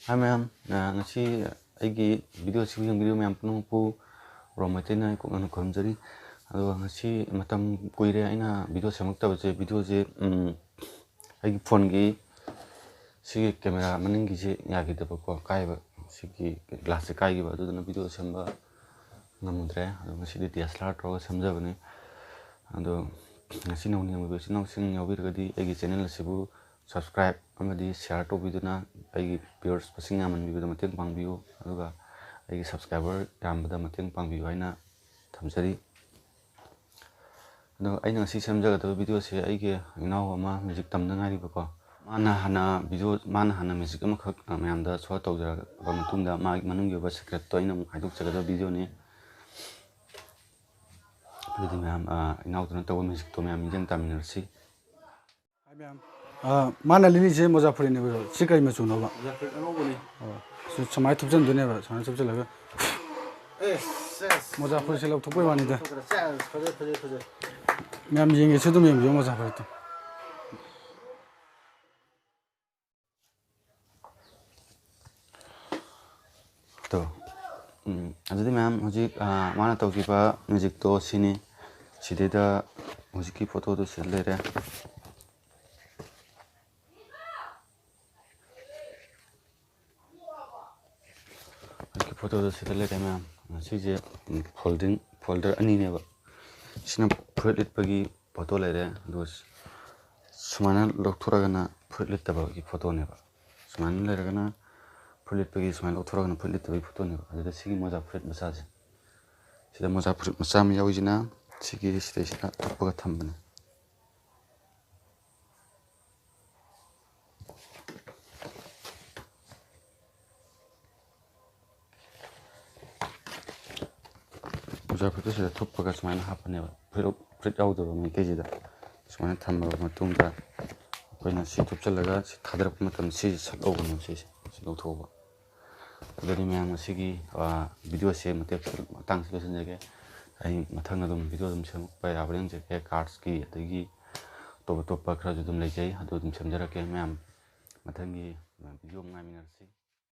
Hai ma'am, ngasi aigi video sibuk yang video ma'am penuh pu romaitena ko anu kamjari ado ngasi matam kuire aina video semakta baje video je aigi phone gi sigi camera maning gi je yagi da ko kai ba sigi glass kai gi ba ado na video semba ngamudre ado ngasi di DSLR tro semja bane ado ngasi nong ni video sinong sing yawi gadi aigi channel sibu subscribe amadi share to video na aigi viewers pasing aman video mateng pangbiu aduga aigi subscriber yambada mateng pangbiu aina thamjari ado aina ngasi semjaga to video se aigi inaw ama music tamna ngari bako mana hana video mana hana music ama khak mayamda so tawjara ba matungda ma manung yoba secret to aina haiduk chagada video ne adi mayam inaw to taw music to mayam jeng taminarsi Hi ma'am. Mana lili je Muzaffarpur ne bro. Sikai ma chuno ba. Muzaffarpur ano bani So samai thupjan dune ba. Samai thupjan laga. yes Muzaffarpur se log thupoi wani da. khoje Ma'am yenge se dum yeng yo Muzaffarpur to. to adudi ma'am hojik mana tawkiba music to sini sideda hojiki photo do selere photo do selere ma'am sije folder ani ne ba sina pholit pagi photo lere dos sumana lokthura gana pholit taba gi photo ne ba sumana lere gana pholit pagi sumana lokthura gana pholit taba photo ne ba adada sigi Muzaffarpur massage sida Muzaffarpur masam yawjina sigi sida tappaga thambane Muzaffarpur sida tappaga sumana hapane ba pholit yawdaba mai kejida sumana thamba matungda koina si thupchalaga si thadrak matam si sakogno si lawthoba adari mayam sigi video se matek tang solution jage ai mathang adum video dum sem pa yabreng je ke cards ki adagi top top pa khra dum lejai adu dum semjara ke mayam mathangi video ngai minarsi